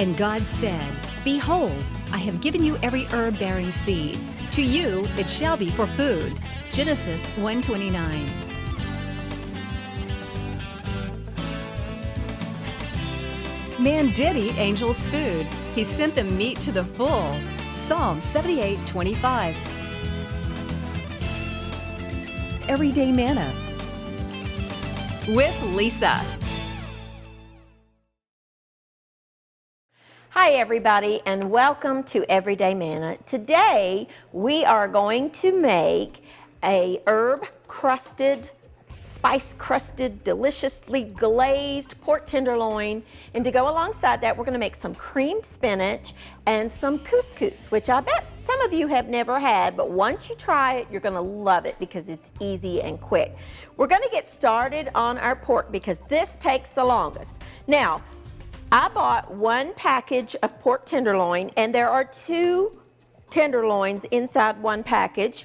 And God said, Behold, I have given you every herb-bearing seed. To you it shall be for food. Genesis 1:29. Man did eat angels' food. He sent them meat to the full. Psalm 78:25. Everyday Manna with Lisa. Hi everybody, and welcome to Everyday Manna. Today we are going to make a spice crusted, deliciously glazed pork tenderloin, and to go alongside that we're going to make some creamed spinach and some couscous, which I bet some of you have never had, but once you try it you're going to love it because it's easy and quick. We're going to get started on our pork because this takes the longest. Now, I bought one package of pork tenderloin, and there are 2 tenderloins inside one package.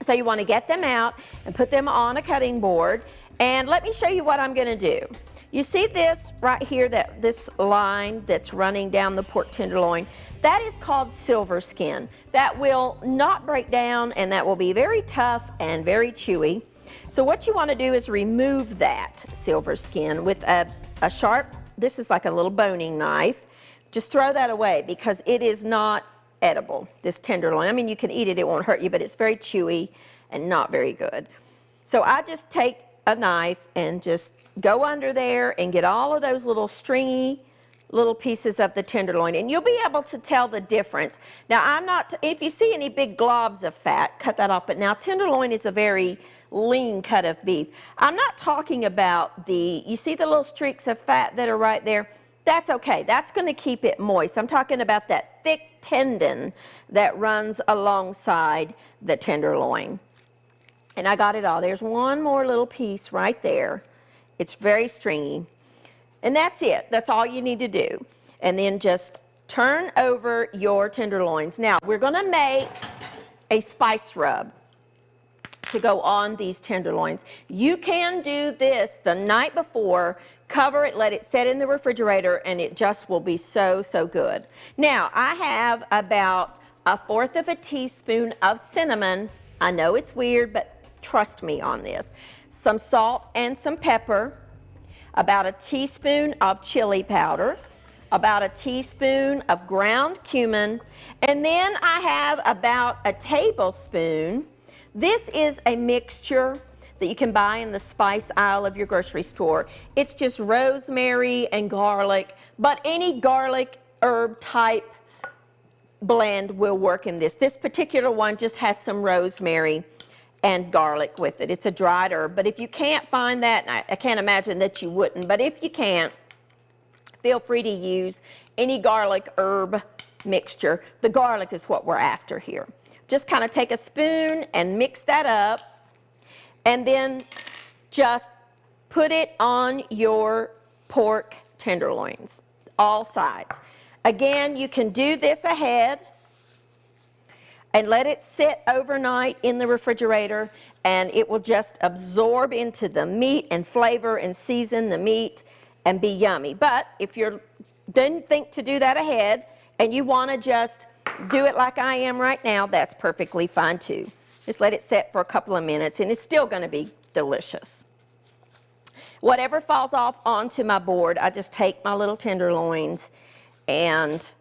So you want to get them out and put them on a cutting board. And let me show you what I'm going to do. You see this right here, this line that's running down the pork tenderloin? That is called silver skin. That will not break down, and that will be very tough and very chewy. So what you want to do is remove that silver skin with a sharp, this is like a little boning knife. Just throw that away because it is not edible, this tenderloin. I mean, you can eat it, it won't hurt you, but it's very chewy and not very good. So I just take a knife and just go under there and get all of those little stringy little pieces of the tenderloin, and you'll be able to tell the difference. Now, if you see any big globs of fat, cut that off, but now tenderloin is a very lean cut of beef. I'm not talking about you see the little streaks of fat that are right there? That's okay, that's going to keep it moist. I'm talking about that thick tendon that runs alongside the tenderloin. And I got it all. There's one more little piece right there. It's very stringy. And that's it. That's all you need to do. And then just turn over your tenderloins. Now, we're going to make a spice rub to go on these tenderloins. You can do this the night before, cover it, let it set in the refrigerator, and it just will be so, so good. Now, I have about 1/4 of a teaspoon of cinnamon. I know it's weird, but trust me on this. Some salt and some pepper, about a teaspoon of chili powder, about a teaspoon of ground cumin, and then I have about a tablespoon. This is a mixture that you can buy in the spice aisle of your grocery store. It's just rosemary and garlic, but any garlic herb type blend will work in this. This particular one just has some rosemary and garlic with it. It's a dried herb, but if you can't find that, and I can't imagine that you wouldn't, but if you can't, feel free to use any garlic herb mixture. The garlic is what we're after here. Just kind of take a spoon and mix that up, and then just put it on your pork tenderloins, all sides. Again, you can do this ahead and let it sit overnight in the refrigerator, and it will just absorb into the meat and flavor and season the meat and be yummy. But if you didn't think to do that ahead and you want to just do it like I am right now, that's perfectly fine too. Just let it set for a couple of minutes and it's still going to be delicious. Whatever falls off onto my board, I just take my little tenderloins and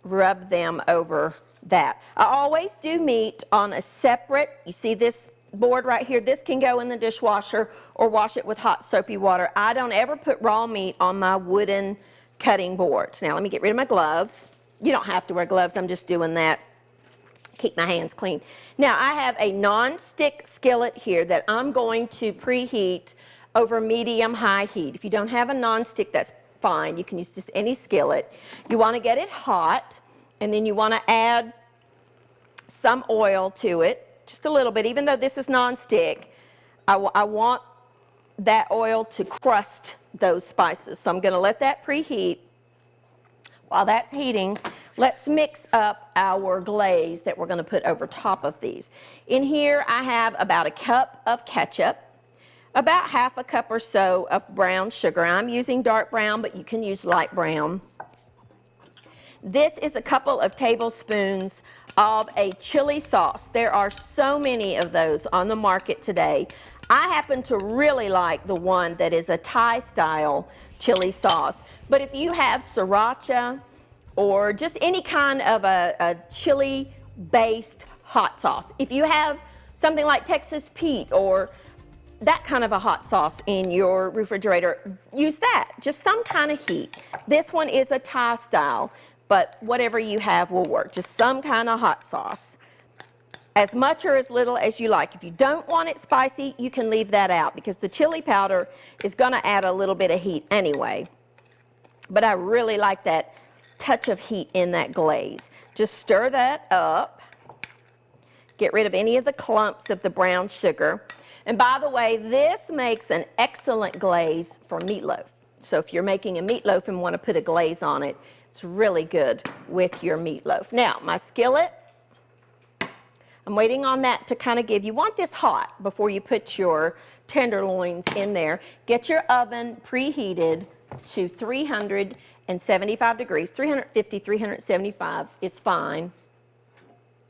rub them over that. I always do meat on a separate, you see this board right here, this can go in the dishwasher or wash it with hot soapy water. I don't ever put raw meat on my wooden cutting boards. Now let me get rid of my gloves. You don't have to wear gloves, I'm just doing that. Keep my hands clean. Now I have a non-stick skillet here that I'm going to preheat over medium-high heat. If you don't have a non-stick, that's fine. You can use just any skillet. You want to get it hot, and then you want to add some oil to it, just a little bit. Even though this is non-stick, I want that oil to crust those spices. So I'm going to let that preheat. While that's heating, let's mix up our glaze that we're going to put over top of these. In here I have about a cup of ketchup, about half a cup or so of brown sugar. I'm using dark brown, but you can use light brown. This is a couple of tablespoons of a chili sauce. There are so many of those on the market today. I happen to really like the one that is a Thai style chili sauce. But if you have sriracha or just any kind of a chili based hot sauce, if you have something like Texas Pete or that kind of a hot sauce in your refrigerator, use that. Just some kind of heat. This one is a Thai style, but whatever you have will work. Just some kind of hot sauce. As much or as little as you like. If you don't want it spicy, you can leave that out because the chili powder is going to add a little bit of heat anyway. But I really like that touch of heat in that glaze. Just stir that up. Get rid of any of the clumps of the brown sugar. And by the way, this makes an excellent glaze for meatloaf. So if you're making a meatloaf and want to put a glaze on it, it's really good with your meatloaf. Now, my skillet, I'm waiting on that to kind of give, you want this hot before you put your tenderloins in there. Get your oven preheated to 375 degrees. 350, 375 is fine.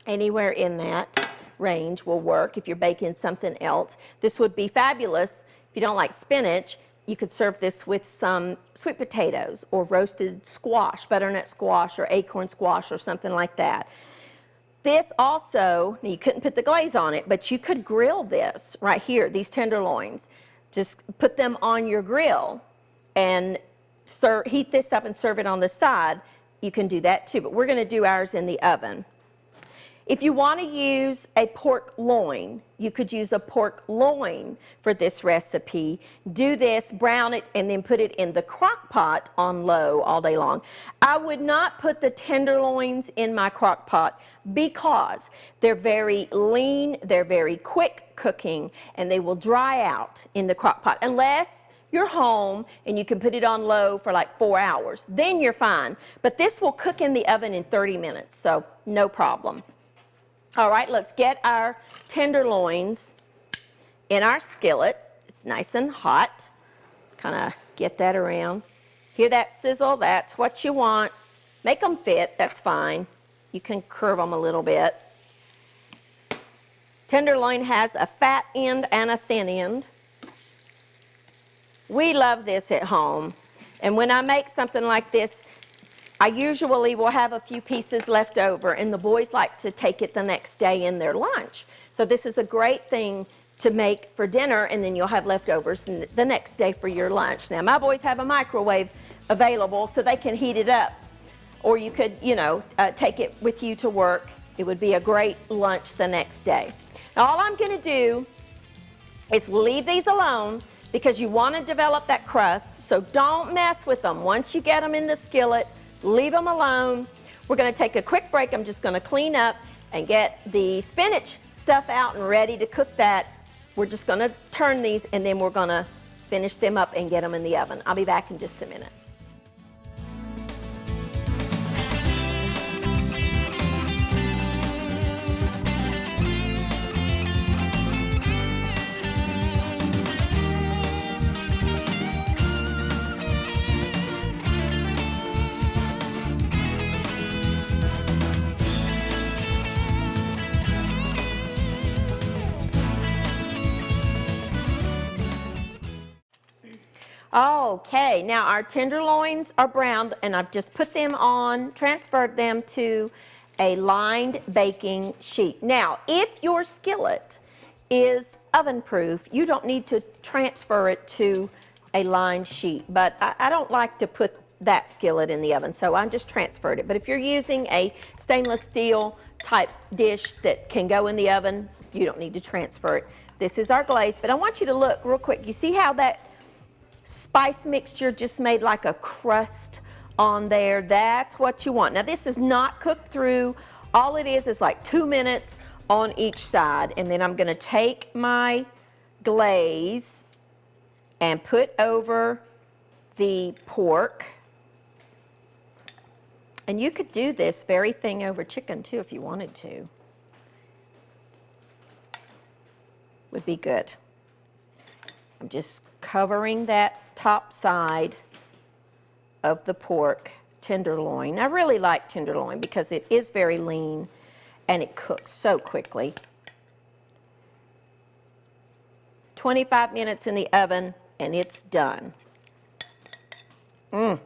Anywhere in that range will work if you're baking something else. This would be fabulous. If you don't like spinach, you could serve this with some sweet potatoes or roasted squash, butternut squash or acorn squash or something like that. This also, you couldn't put the glaze on it, but you could grill this right here, these tenderloins. Just put them on your grill and heat this up and serve it on the side. You can do that too, but we're going to do ours in the oven. If you want to use a pork loin, you could use a pork loin for this recipe. Do this, brown it, and then put it in the crock pot on low all day long. I would not put the tenderloins in my crock pot because they're very lean, they're very quick cooking, and they will dry out in the crock pot unless you're home and you can put it on low for like 4 hours. Then you're fine. But this will cook in the oven in 30 minutes, so no problem. All right, let's get our tenderloins in our skillet. It's nice and hot. Kind of get that around. Hear that sizzle? That's what you want. Make them fit, that's fine. You can curve them a little bit. Tenderloin has a fat end and a thin end. We love this at home. And when I make something like this, I usually will have a few pieces left over, and the boys like to take it the next day in their lunch. So this is a great thing to make for dinner, and then you'll have leftovers the next day for your lunch. Now, my boys have a microwave available, so they can heat it up. Or you could, take it with you to work. It would be a great lunch the next day. Now, all I'm going to do is leave these alone because you want to develop that crust, so don't mess with them. Once you get them in the skillet, leave them alone. We're going to take a quick break. I'm just going to clean up and get the spinach stuff out and ready to cook that. We're just going to turn these and then we're going to finish them up and get them in the oven. I'll be back in just a minute. Okay, now our tenderloins are browned and I've just put them on, transferred them to a lined baking sheet. Now, if your skillet is oven proof, you don't need to transfer it to a lined sheet, but I don't like to put that skillet in the oven, so I just transferred it. But if you're using a stainless steel type dish that can go in the oven, you don't need to transfer it. This is our glaze, but I want you to look real quick. You see how that spice mixture just made like a crust on there? That's what you want. Now this is not cooked through. All it is like 2 minutes on each side. And then I'm going to take my glaze and put over the pork. And you could do this very thing over chicken too if you wanted to. Would be good. I'm just covering that top side of the pork tenderloin. I really like tenderloin because it is very lean and it cooks so quickly. 25 minutes in the oven and it's done. Tell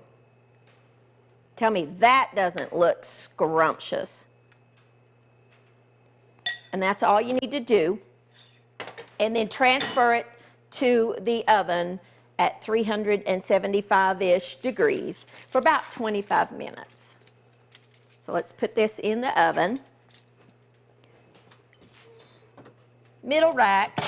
me that doesn't look scrumptious. And that's all you need to do. And then transfer it to the oven at 375-ish degrees for about 25 minutes. So let's put this in the oven. Middle rack,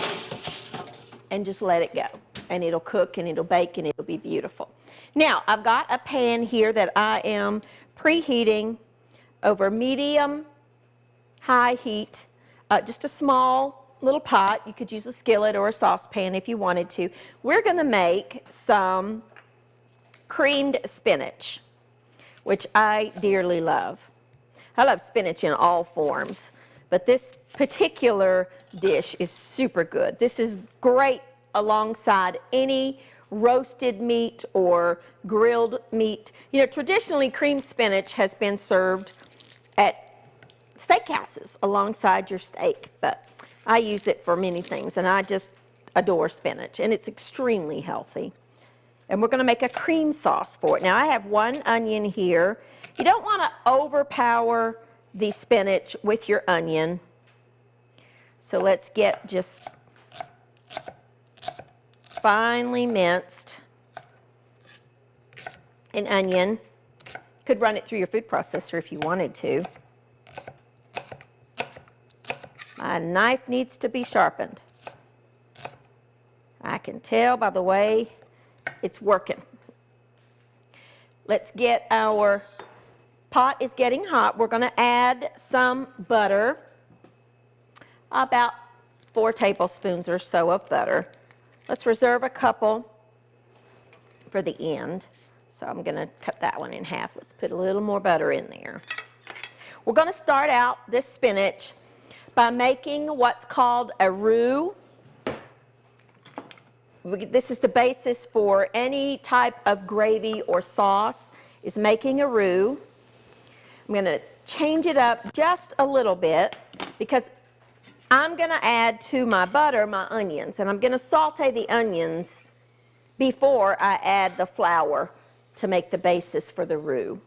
and just let it go. And it'll cook and it'll bake and it'll be beautiful. Now, I've got a pan here that I am preheating over medium-high heat, just a small little pot. You could use a skillet or a saucepan if you wanted to. We're going to make some creamed spinach, which I dearly love. I love spinach in all forms, but this particular dish is super good. This is great alongside any roasted meat or grilled meat. You know, traditionally creamed spinach has been served at steakhouses alongside your steak, but I use it for many things, and I just adore spinach, and it's extremely healthy. And we're going to make a cream sauce for it. Now, I have 1 onion here. You don't want to overpower the spinach with your onion. So let's get just finely minced an onion. Could run it through your food processor if you wanted to. My knife needs to be sharpened. I can tell by the way it's working. Let's get our pot is getting hot. We're going to add some butter, about 4 tablespoons or so of butter. Let's reserve a couple for the end. So I'm going to cut that one in half. Let's put a little more butter in there. We're going to start out this spinach by making what's called a roux. This is the basis for any type of gravy or sauce, is making a roux. I'm going to change it up just a little bit because I'm going to add to my butter my onions, and I'm going to saute the onions before I add the flour to make the basis for the roux.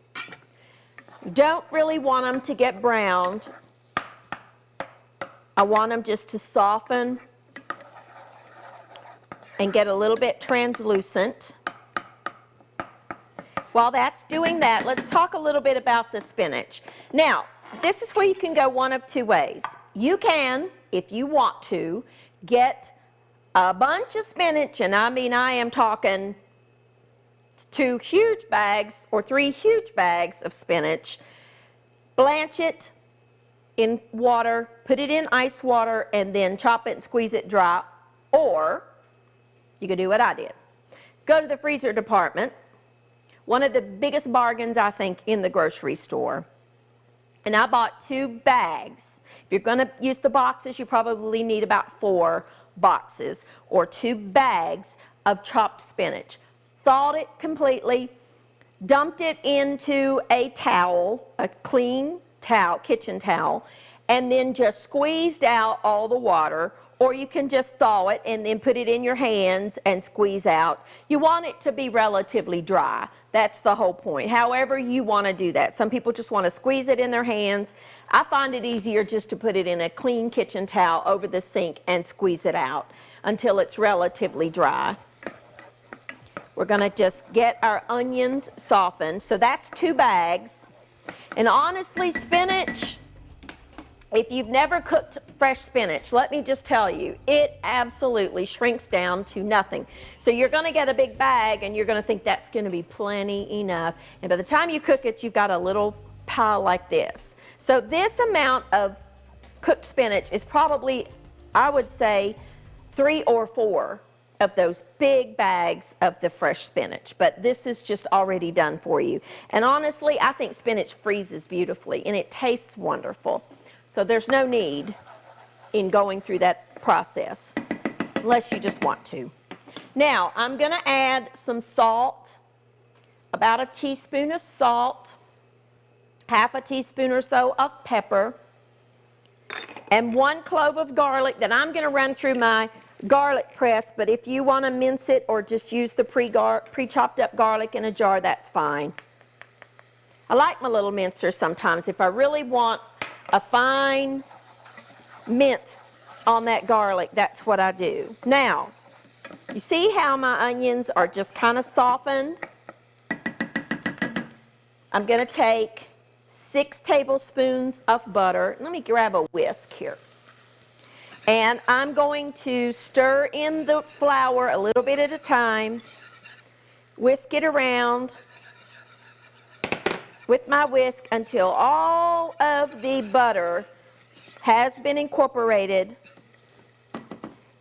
Don't really want them to get browned. I want them just to soften and get a little bit translucent. While that's doing that, let's talk a little bit about the spinach. Now, this is where you can go one of 2 ways. You can, if you want to, get a bunch of spinach, and I mean I am talking 2 huge bags or 3 huge bags of spinach, blanch it in water, put it in ice water, and then chop it and squeeze it dry. Or you could do what I did. Go to the freezer department, one of the biggest bargains I think in the grocery store, and I bought 2 bags. If you're going to use the boxes, you probably need about 4 boxes or 2 bags of chopped spinach. Thawed it completely, dumped it into a towel, a clean towel, kitchen towel, and then just squeezed out all the water, or you can just thaw it and then put it in your hands and squeeze out. You want it to be relatively dry. That's the whole point. However you want to do that. Some people just want to squeeze it in their hands. I find it easier just to put it in a clean kitchen towel over the sink and squeeze it out until it's relatively dry. We're going to just get our onions softened. So that's 2 bags. And honestly, spinach, if you've never cooked fresh spinach, let me just tell you, it absolutely shrinks down to nothing. So you're going to get a big bag and you're going to think that's going to be plenty enough. And by the time you cook it, you've got a little pile like this. So this amount of cooked spinach is probably, I would say, 3 or 4 of those big bags of the fresh spinach, but this is just already done for you. And honestly, I think spinach freezes beautifully and it tastes wonderful. So there's no need in going through that process unless you just want to. Now, I'm going to add some salt about a teaspoon of salt, half a teaspoon or so of pepper, and 1 clove of garlic that I'm going to run through my garlic press, but if you want to mince it or just use the pre-chopped up garlic in a jar, that's fine. I like my little mincer sometimes. If I really want a fine mince on that garlic, that's what I do. Now, you see how my onions are just kind of softened? I'm going to take 6 tablespoons of butter. Let me grab a whisk here. And I'm going to stir in the flour a little bit at a time, whisk it around with my whisk until all of the butter has been incorporated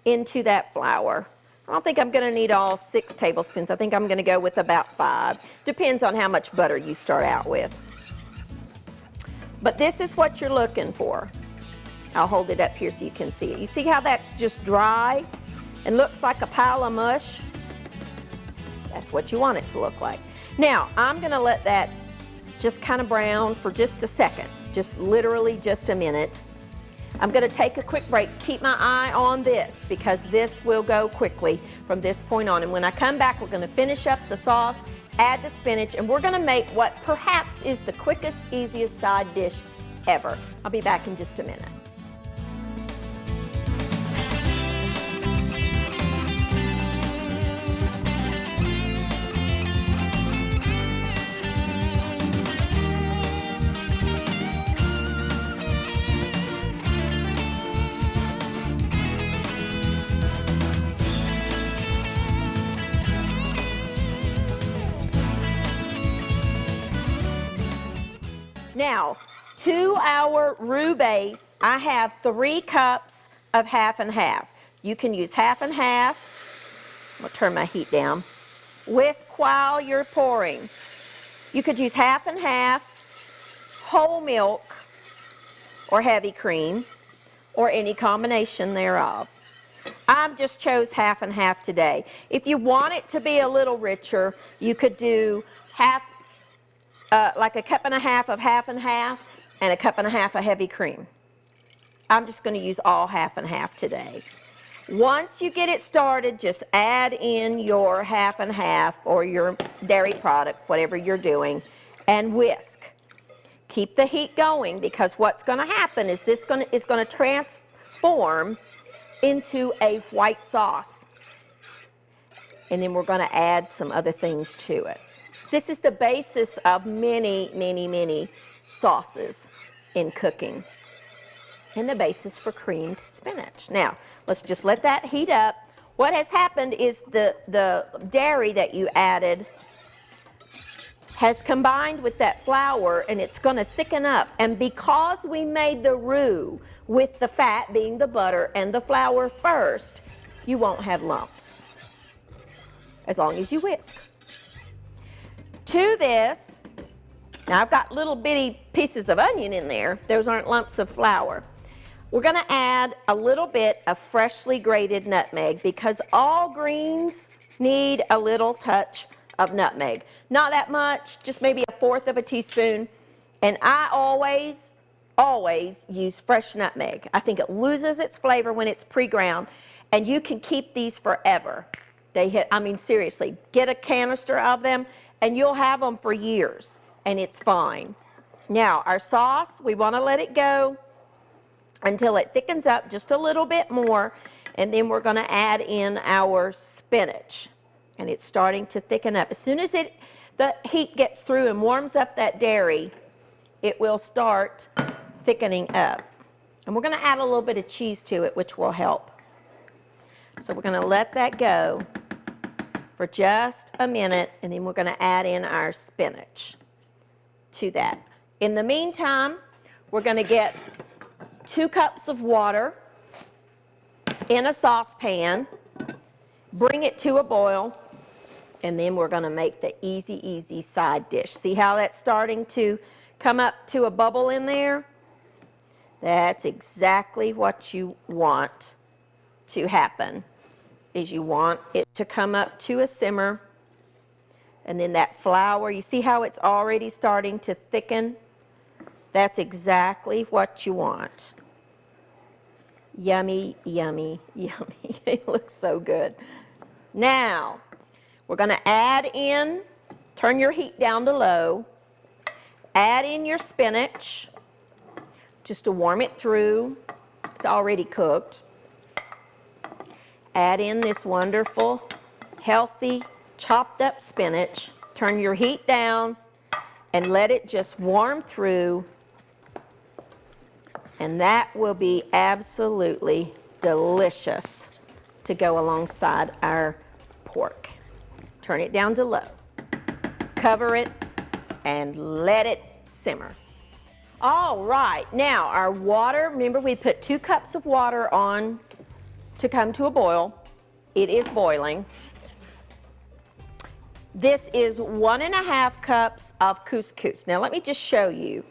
into that flour. I don't think I'm going to need all 6 tablespoons. I think I'm going to go with about 5. Depends on how much butter you start out with. But this is what you're looking for. I'll hold it up here so you can see it. You see how that's just dry and looks like a pile of mush? That's what you want it to look like. Now, I'm going to let that just kind of brown for just a second, just literally just a minute. I'm going to take a quick break. Keep my eye on this because this will go quickly from this point on. And when I come back, we're going to finish up the sauce, add the spinach, and we're going to make what perhaps is the quickest, easiest side dish ever. I'll be back in just a minute. Now, to our roux base, I have 3 cups of half and half. You can use half and half. I'm going to turn my heat down. Whisk while you're pouring. You could use half and half, whole milk, or heavy cream, or any combination thereof. I just chose half and half today. If you want it to be a little richer, you could do half, like a cup and a half of half and half and a cup and a half of heavy cream. I'm just going to use all half and half today. Once you get it started, just add in your half and half or your dairy product, whatever you're doing, and whisk. Keep the heat going because what's going to happen is this is going to transform into a white sauce. And then we're going to add some other things to it. This is the basis of many, many, many sauces in cooking, and the basis for creamed spinach. Now, let's just let that heat up. What has happened is the dairy that you added has combined with that flour, and it's going to thicken up. And because we made the roux with the fat being the butter and the flour first, you won't have lumps as long as you whisk. To this, now I've got little bitty pieces of onion in there. Those aren't lumps of flour. We're going to add a little bit of freshly grated nutmeg because all greens need a little touch of nutmeg. Not that much, just maybe 1/4 of a teaspoon. And I always use fresh nutmeg. I think it loses its flavor when it's pre-ground, and you can keep these forever. I mean, seriously, get a canister of them and you'll have them for years, and it's fine. Now, our sauce, we want to let it go until it thickens up just a little bit more, and then we're going to add in our spinach, and it's starting to thicken up. As soon as the heat gets through and warms up that dairy, it will start thickening up. And we're going to add a little bit of cheese to it, which will help. So we're going to let that go for just a minute, and then we're going to add in our spinach to that. In the meantime, we're going to get 2 cups of water in a saucepan, bring it to a boil, and then we're going to make the easy side dish. See how that's starting to come up to a bubble in there? That's exactly what you want to happen. Is you want it to come up to a simmer And then that flour, you see how it's already starting to thicken? That's exactly what you want. Yummy, yummy, yummy. It looks so good. Now, we're going to add in, turn your heat down to low, add in your spinach, just to warm it through. It's already cooked. Add in this wonderful, healthy, chopped up spinach. Turn your heat down and let it just warm through. And that will be absolutely delicious to go alongside our pork. Turn it down to low. Cover it and let it simmer. All right, now our water, remember we put 2 cups of water on to come to a boil. It is boiling. This is 1.5 cups of couscous. Now let me just show you.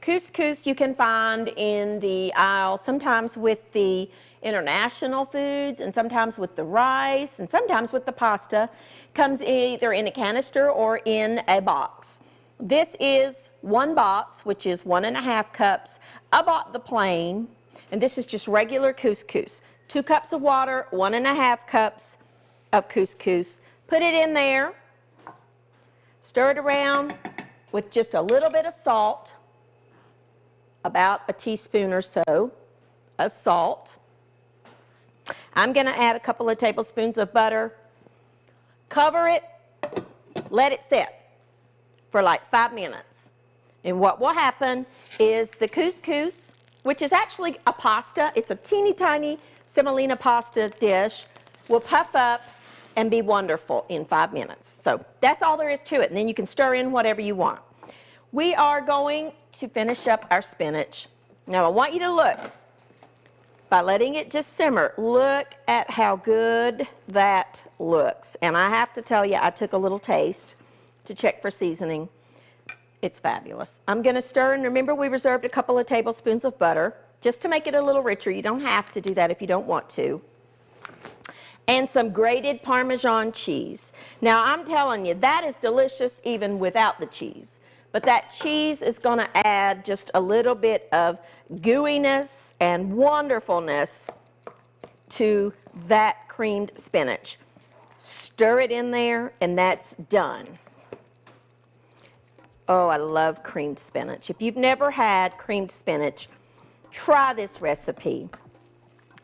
Couscous you can find in the aisle, sometimes with the international foods and sometimes with the rice and sometimes with the pasta. Comes either in a canister or in a box. This is 1 box, which is 1.5 cups. I bought the plain, and this is just regular couscous. 2 cups of water, 1.5 cups of couscous. Put it in there, stir it around with just a little bit of salt, about a teaspoon or so of salt. I'm going to add a couple of tablespoons of butter. Cover it, let it sit for like 5 minutes. And what will happen is the couscous, which is actually a pasta, it's a teeny tiny semolina pasta dish, will puff up and be wonderful in 5 minutes. So that's all there is to it. And then you can stir in whatever you want. We are going to finish up our spinach. Now I want you to look, by letting it just simmer, look at how good that looks. And I have to tell you, I took a little taste to check for seasoning. It's fabulous. I'm going to stir, and remember we reserved a couple of tablespoons of butter just to make it a little richer. You don't have to do that if you don't want to. And some grated Parmesan cheese. Now I'm telling you, that is delicious even without the cheese. But that cheese is going to add just a little bit of gooiness and wonderfulness to that creamed spinach. Stir it in there, and that's done. Oh, I love creamed spinach. If you've never had creamed spinach, try this recipe.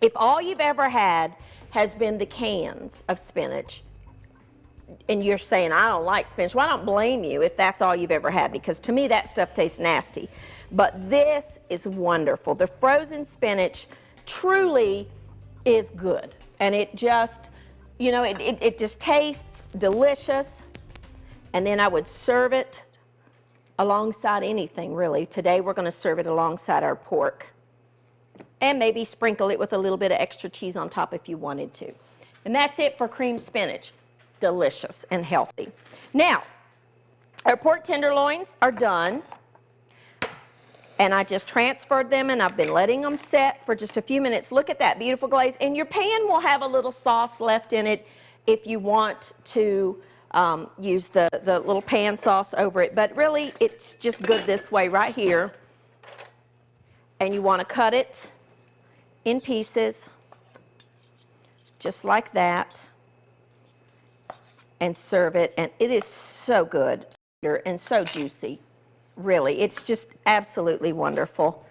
If all you've ever had has been the cans of spinach, and you're saying, I don't like spinach, well, I don't blame you if that's all you've ever had, because to me that stuff tastes nasty. But this is wonderful. The frozen spinach truly is good. And it just, you know, it just tastes delicious. And then I would serve it alongside anything, really. Today we're going to serve it alongside our pork. And maybe sprinkle it with a little bit of extra cheese on top if you wanted to. And that's it for creamed spinach. Delicious and healthy. Now, our pork tenderloins are done. And I just transferred them, and I've been letting them set for just a few minutes. Look at that beautiful glaze. And your pan will have a little sauce left in it if you want to use the little pan sauce over it. But really, it's just good this way right here. And you want to cut it in pieces, just like that, and serve it. And it is so good and so juicy. Really, it's just absolutely wonderful.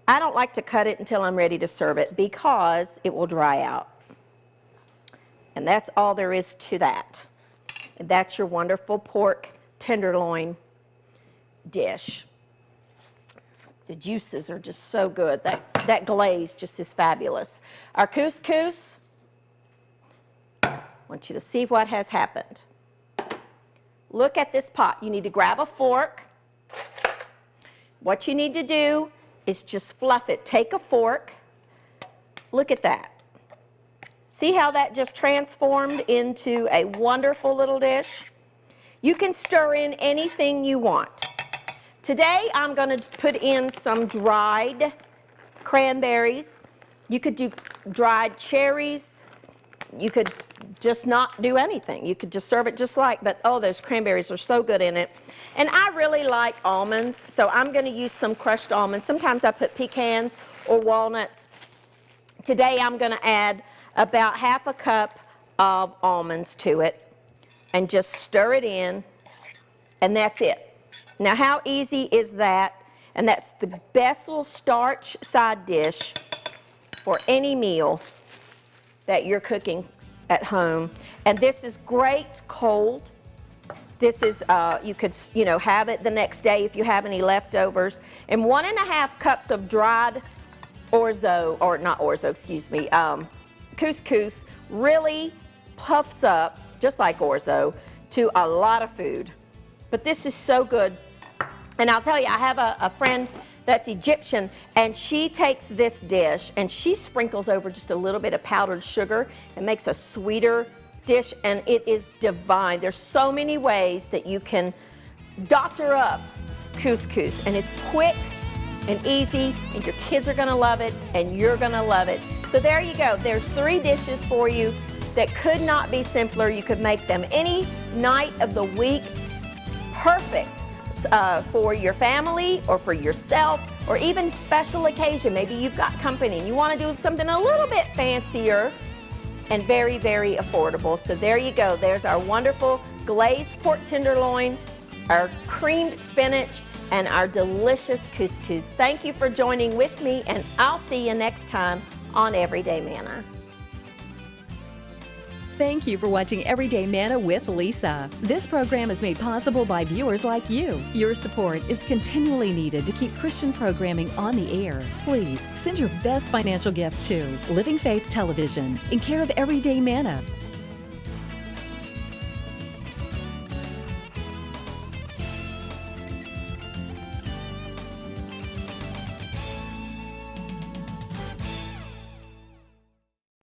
I don't like to cut it until I'm ready to serve it because it will dry out. And that's all there is to that. And that's your wonderful pork tenderloin dish. The juices are just so good. That glaze just is fabulous. Our couscous, I want you to see what has happened. Look at this pot. You need to grab a fork. What you need to do is just fluff it. Take a fork. Look at that. See how that just transformed into a wonderful little dish? You can stir in anything you want. Today I'm going to put in some dried cranberries. You could do dried cherries. You could just not do anything. You could just serve it just like, but oh, those cranberries are so good in it. And I really like almonds, so I'm going to use some crushed almonds. Sometimes I put pecans or walnuts. Today I'm going to add about half a cup of almonds to it and just stir it in, and that's it. Now how easy is that? And that's the best little starch side dish for any meal that you're cooking at home. And this is great cold. This is, you could, have it the next day if you have any leftovers. And 1.5 cups of dried couscous really puffs up, just like orzo, to a lot of food. But this is so good. And I'll tell you, I have a friend that's Egyptian, and she takes this dish and she sprinkles over just a little bit of powdered sugar and makes a sweeter dish, and it is divine. There's so many ways that you can doctor up couscous, and it's quick and easy, and your kids are gonna love it, and you're gonna love it. So there you go. There's 3 dishes for you that could not be simpler. You could make them any night of the week. Perfect for your family or for yourself, or even special occasion. Maybe you've got company and you want to do something a little bit fancier and very, very affordable. So there you go. There's our wonderful glazed pork tenderloin, our creamed spinach, and our delicious couscous. Thank you for joining with me, and I'll see you next time on Everyday Manna. Thank you for watching Everyday Manna with Lisa. This program is made possible by viewers like you. Your support is continually needed to keep Christian programming on the air. Please send your best financial gift to Living Faith Television in care of Everyday Manna,